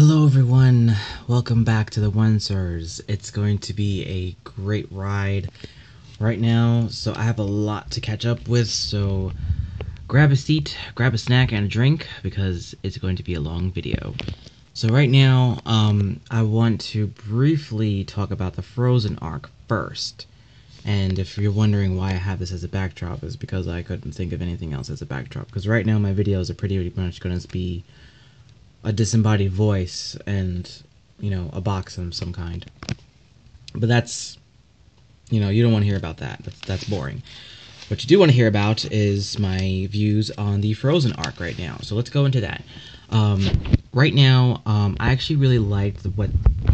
Hello everyone, welcome back to the Onesers. It's going to be a great ride right now, so I have a lot to catch up with, so grab a seat, grab a snack and a drink, because it's going to be a long video. So right now, I want to briefly talk about the Frozen arc first. And if you're wondering why I have this as a backdrop, is because I couldn't think of anything else as a backdrop. Because right now my videos are pretty much going to be a disembodied voice and, a box of some kind. But that's, you don't want to hear about that. That's boring. What you do want to hear about is my views on the Frozen arc right now. So let's go into that. Right now, I actually really liked what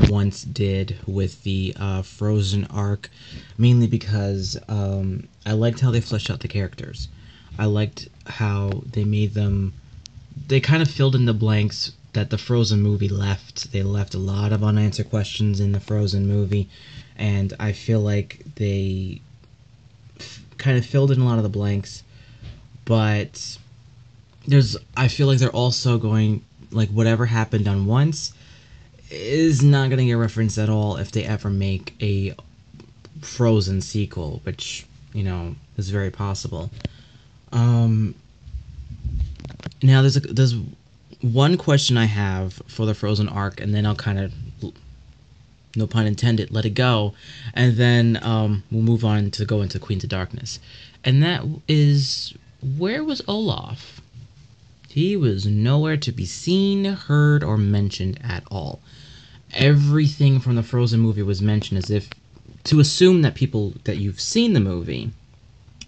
Once did with the Frozen arc, mainly because I liked how they fleshed out the characters. I liked how they kind of filled in the blanks that the Frozen movie left. They left a lot of unanswered questions in the Frozen movie, and I feel like they kind of filled in a lot of the blanks, but I feel like they're also going, like, whatever happened on Once is not going to get referenced at all if they ever make a Frozen sequel, which, is very possible. Now there's one question I have for the Frozen arc, and then I'll kind of, no pun intended, let it go, and then we'll move on to go into Queens of Darkness. And that is, where was Olaf? He was nowhere to be seen, heard, or mentioned at all. Everything from the Frozen movie was mentioned as if to assume that you've seen the movie,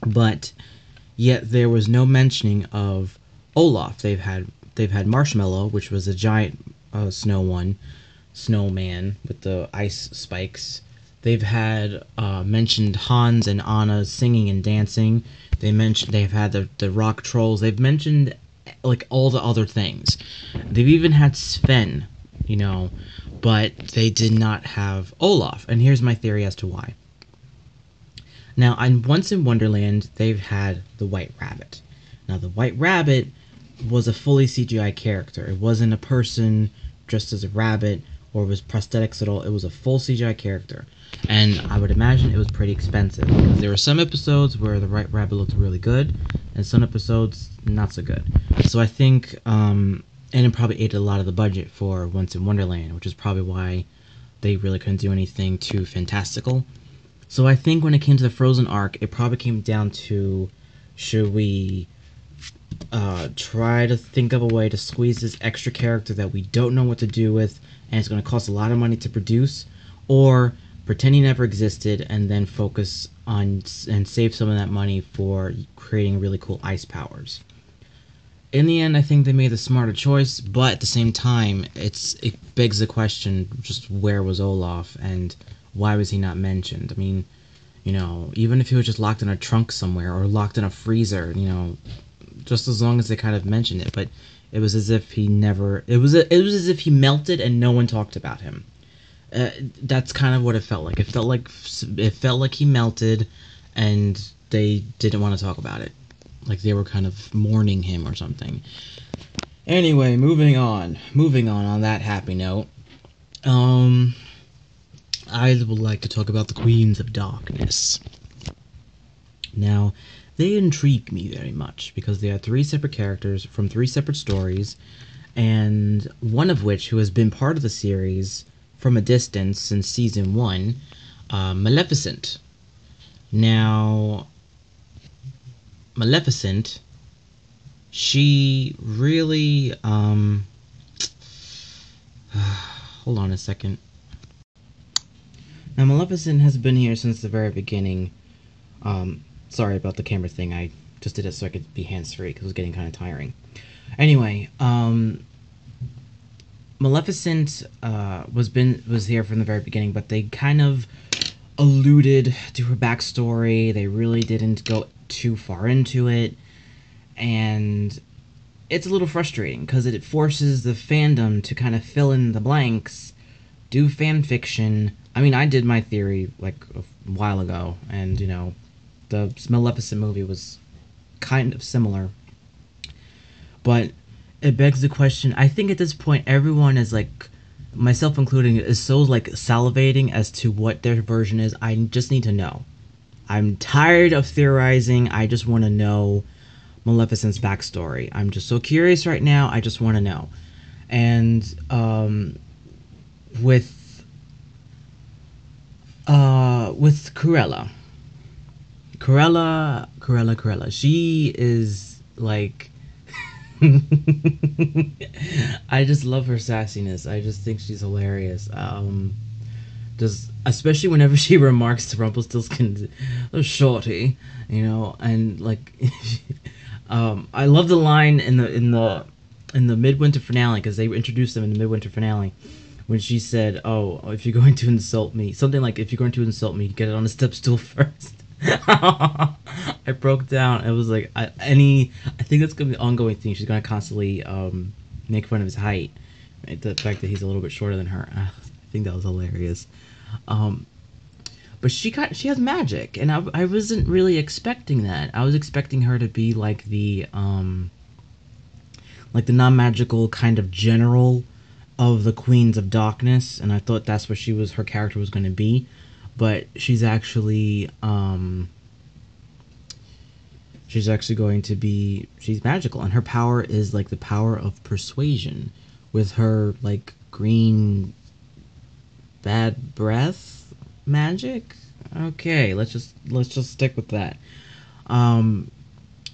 but yet there was no mentioning of Olaf. They've had Marshmallow, which was a giant snowman with the ice spikes. They've had mentioned Hans and Anna singing and dancing. They've had the rock trolls. They've mentioned, like, all the other things. They've even had Sven, but they did not have Olaf. And here's my theory as to why. Now, Once in Wonderland, they've had the White Rabbit. Now, the White Rabbit was a fully CGI character. It wasn't a person dressed as a rabbit or was prosthetics at all. It was a full CGI character. And I would imagine it was pretty expensive, because there were some episodes where the White Rabbit looked really good, and some episodes not so good. So I think, and it probably ate a lot of the budget for Once in Wonderland, which is probably why they really couldn't do anything too fantastical. So I think when it came to the Frozen arc, it probably came down to, should we try to think of a way to squeeze this extra character that we don't know what to do with, and it's going to cost a lot of money to produce, or pretend he never existed and then focus on and save some of that money for creating really cool ice powers. In the end, I think they made the smarter choice, but at the same time, it begs the question, just where was Olaf, and why was he not mentioned? I mean, even if he was just locked in a trunk somewhere, or locked in a freezer, just as long as they kind of mentioned it. But it was as if he never, it was as if he melted and no one talked about him. That's kind of what it felt like. It felt like he melted and they didn't want to talk about it, like they were kind of mourning him or something. Anyway, moving on that happy note, I would like to talk about the Queens of Darkness. Now, they intrigue me very much, because they are three separate characters from three separate stories, and one of which who has been part of the series from a distance since season 1, Maleficent. Now, Maleficent, she really, hold on a second. Now, Maleficent has been here since the very beginning. Sorry about the camera thing. I just did it so I could be hands-free, because it was getting kind of tiring. Anyway, Maleficent was here from the very beginning, but they kind of alluded to her backstory. They really didn't go too far into it, and it's a little frustrating, because it forces the fandom to kind of fill in the blanks, do fan fiction. I mean, I did my theory, like, a while ago, and, the Maleficent movie was kind of similar. But it begs the question, I think at this point everyone is, like, myself including, is so like salivating as to what their version is. I just need to know. I'm tired of theorizing. I just want to know Maleficent's backstory. I'm just so curious right now. I just want to know. And with Cruella, she is like I just love her sassiness. I just think she's hilarious. Just especially whenever she remarks to Rumpelstiltskin, "Oh, shorty," and like, I love the line in the midwinter finale because they introduced them in the midwinter finale when she said, "Oh, if you're going to insult me, something like if you're going to insult me, get it on a step stool first." I broke down. It was like I think that's gonna be an ongoing thing. She's gonna constantly make fun of his height, right? The fact that he's a little bit shorter than her. I think that was hilarious. Um, but she has magic, and I wasn't really expecting that. I was expecting her to be like the non magical kind of general of the Queens of Darkness, and I thought that's what her character was going to be. But she's actually going to be she's magical, and her power is like the power of persuasion with her like green bad breath magic. Okay, let's just stick with that. Um,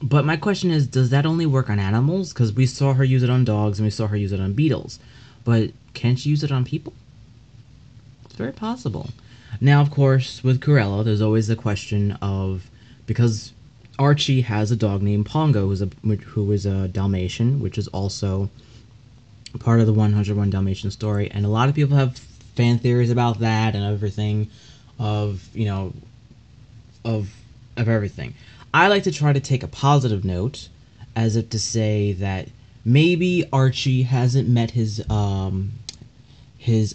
but my question is, does that only work on animals? Because we saw her use it on dogs and we saw her use it on beetles, but can she use it on people? It's very possible. Now, of course, with Corella, there's always the question of because Archie has a dog named Pongo, who is a Dalmatian, which is also part of the 101 Dalmatian story, and a lot of people have fan theories about that and everything, of of everything. I like to try to take a positive note, as if to say that maybe Archie hasn't met his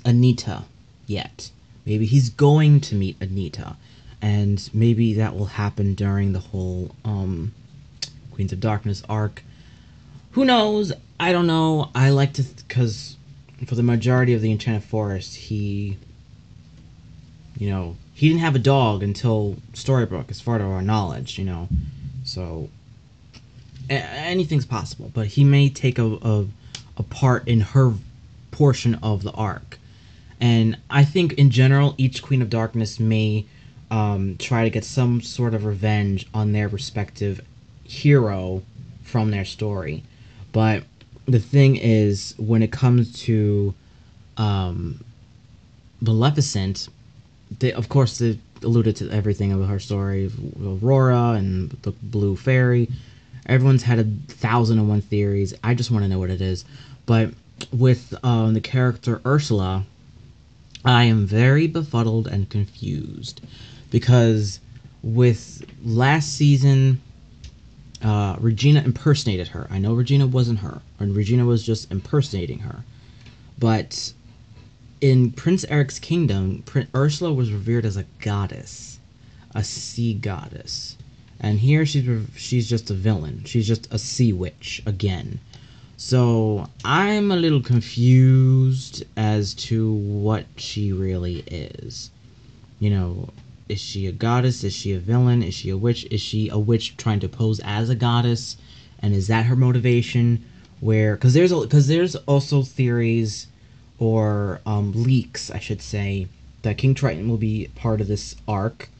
Anita yet. Maybe he's going to meet Anita, and maybe that will happen during the whole Queens of Darkness arc. Who knows? I don't know. I like to because for the majority of the Enchanted Forest, he didn't have a dog until Storybrooke, as far to our knowledge. So anything's possible, but he may take a part in her portion of the arc. And I think in general, each Queen of Darkness may try to get some sort of revenge on their respective hero from their story. But the thing is, when it comes to Maleficent, of course, they alluded to everything of her story, Aurora and the Blue Fairy. Everyone's had 1,001 theories. I just want to know what it is. But with the character Ursula, I am very befuddled and confused because with last season, Regina impersonated her. I know Regina wasn't her, and Regina was just impersonating her. But in Prince Eric's kingdom, Ursula was revered as a goddess, a sea goddess, and here she's just a villain. She's just a sea witch again. So I'm a little confused as to what she really is. Is she a goddess? Is she a villain? Is she a witch? Is she a witch trying to pose as a goddess? And is that her motivation? Because there's also theories or leaks, I should say, that King Triton will be part of this arc.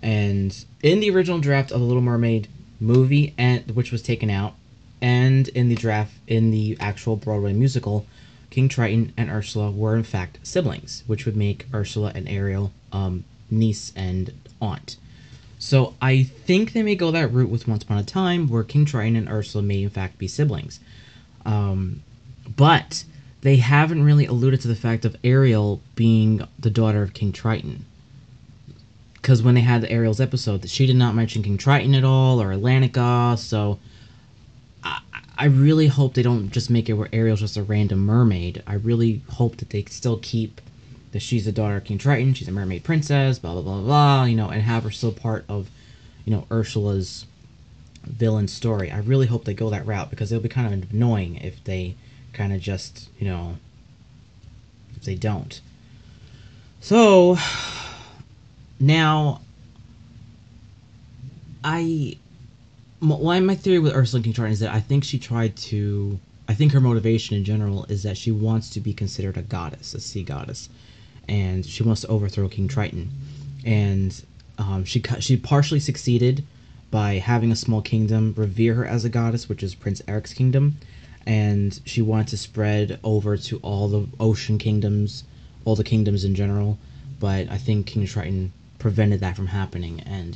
And in the original draft of the Little Mermaid movie, which was taken out, and in the actual Broadway musical, King Triton and Ursula were in fact siblings, which would make Ursula and Ariel niece and aunt. So I think they may go that route with Once Upon a Time, where King Triton and Ursula may in fact be siblings. But they haven't really alluded to the fact of Ariel being the daughter of King Triton. Because when they had the Ariel's episode, she did not mention King Triton at all, or Atlantica, so I really hope they don't just make it where Ariel's just a random mermaid. I really hope that they still keep that she's the daughter of King Triton, she's a mermaid princess, blah, blah, blah, blah, and have her still part of, Ursula's villain story. I really hope they go that route, because it'll be kind of annoying if they kind of just, if they don't. So now my theory with Ursula King Triton is that I think her motivation in general is that she wants to be considered a goddess, a sea goddess, and she wants to overthrow King Triton. And she partially succeeded by having a small kingdom revere her as a goddess, which is Prince Eric's kingdom, and she wanted to spread over to all the ocean kingdoms, all the kingdoms in general. But I think King Triton prevented that from happening, and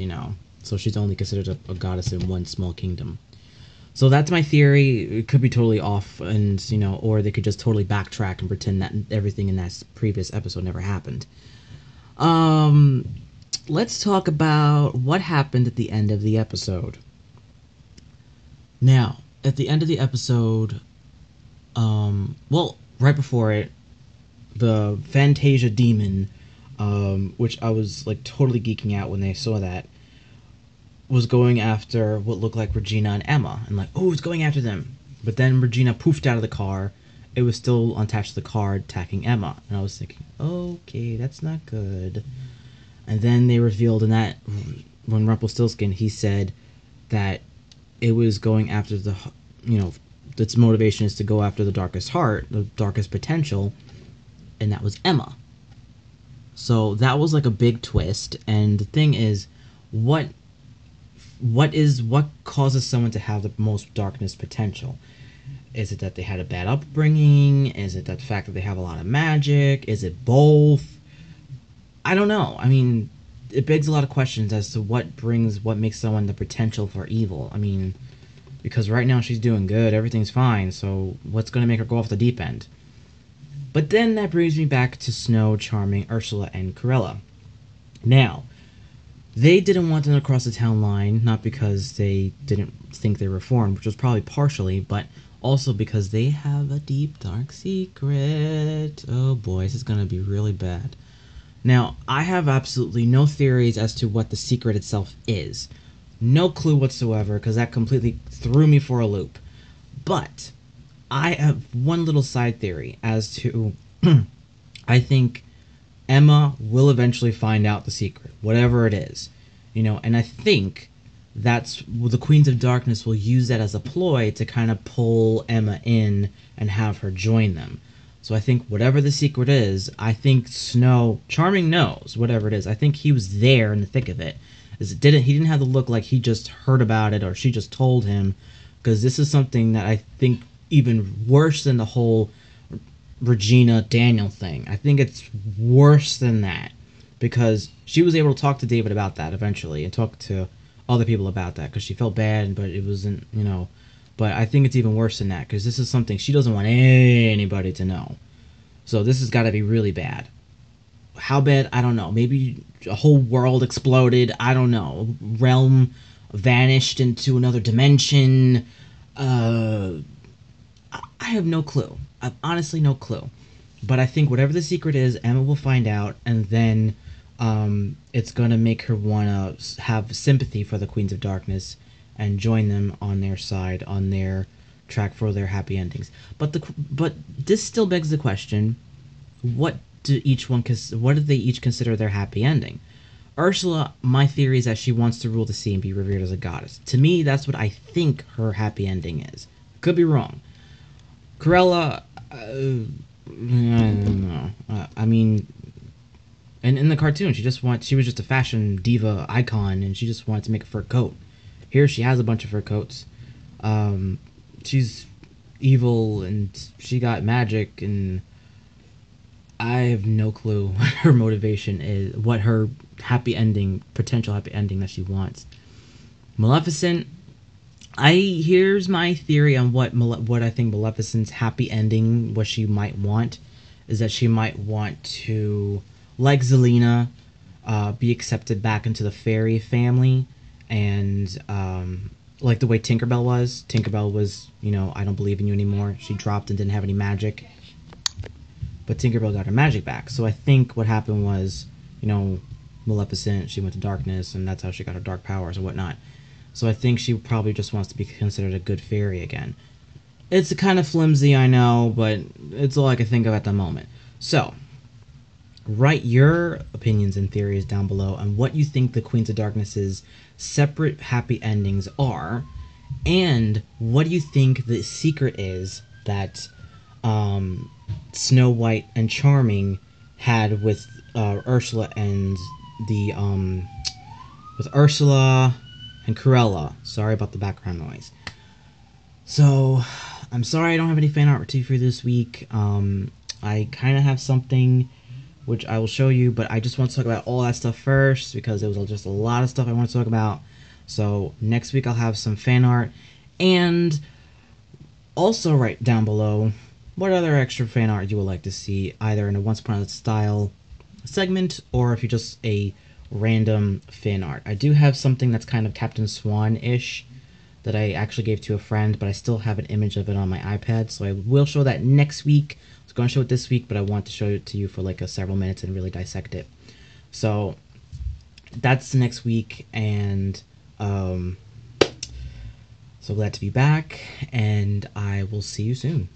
so she's only considered a goddess in one small kingdom. So that's my theory. It could be totally off, and or they could just totally backtrack and pretend that everything in that previous episode never happened. Let's talk about what happened at the end of the episode. Now, at the end of the episode, right before it, the Fantasia demon, which I was like totally geeking out when they saw that, was going after what looked like Regina and Emma, and like, oh, it's going after them. But then Regina poofed out of the car. It was still attached to the car, attacking Emma, and I was thinking, okay, that's not good. And then they revealed in that, when Rumpelstiltskin, he said that it was going after its motivation is to go after the darkest heart, the darkest potential, and that was Emma. So that was like a big twist. And the thing is, what causes someone to have the most darkness potential? Is it that they had a bad upbringing? Is it that the fact that they have a lot of magic? Is it both? I don't know. I mean, it begs a lot of questions as to what makes someone the potential for evil. I mean, because right now she's doing good, everything's fine, so what's going to make her go off the deep end? But then that brings me back to Snow, Charming, Ursula, and Corella. Now, they didn't want them to cross the town line, not because they didn't think they were reformed, which was probably partially, but also because they have a deep, dark secret. Oh boy, this is going to be really bad. Now, I have absolutely no theories as to what the secret itself is. No clue whatsoever, because that completely threw me for a loop. But I have one little side theory as to I think Emma will eventually find out the secret, whatever it is. And I think the Queens of Darkness will use that as a ploy to kind of pull Emma in and have her join them. So I think whatever the secret is, I think Charming knows whatever it is. I think he was there in the thick of it. He didn't have to look like he just heard about it or she just told him, because this is something that I think even worse than the whole Regina Daniel thing. I think it's worse than that, because she was able to talk to David about that eventually and talk to other people about that because she felt bad, but it wasn't, But I think it's even worse than that, because this is something she doesn't want anybody to know. So this has got to be really bad. How bad? I don't know. Maybe a whole world exploded. I don't know. Realm vanished into another dimension. I have no clue. I have honestly no clue. But I think whatever the secret is, Emma will find out, and then it's going to make her want to have sympathy for the Queens of Darkness and join them on their side, on their track for their happy endings. But this still begs the question: what do they each consider their happy ending? Ursula, my theory is that she wants to rule the sea and be revered as a goddess. To me, that's what I think her happy ending is. Could be wrong. Corella, I don't know. I mean, and in the cartoon, she was just a fashion diva icon, and she just wanted to make a fur coat. Here, she has a bunch of fur coats. She's evil, and she got magic, and I have no clue what her motivation is, what her potential happy ending that she wants. Maleficent, here's my theory on what I think Maleficent's happy ending, what she might want, is that she might want to, like Zelena, be accepted back into the fairy family, and like the way Tinkerbell was. Tinkerbell was, I don't believe in you anymore. She dropped and didn't have any magic. But Tinkerbell got her magic back. So I think what happened was, Maleficent, she went to darkness, and that's how she got her dark powers and whatnot. So I think she probably just wants to be considered a good fairy again. It's kind of flimsy, I know, but it's all I can think of at the moment. So, write your opinions and theories down below on what you think the Queens of Darkness's separate happy endings are, and what do you think the secret is that Snow White and Charming had with Ursula and the with Ursula and Cruella. Sorry about the background noise. So, I'm sorry I don't have any fan art for you this week. I kind of have something which I will show you, but I just want to talk about all that stuff first because it was just a lot of stuff I want to talk about. So, next week I'll have some fan art, and also write down below what other extra fan art you would like to see, either in a Once Upon a Style segment or if you're just a random fan art. I do have something that's kind of Captain Swan-ish that I actually gave to a friend, but I still have an image of it on my iPad, so I will show that next week. I was going to show it this week, but I want to show it to you for like several minutes and really dissect it. So that's next week, and so glad to be back, and I will see you soon.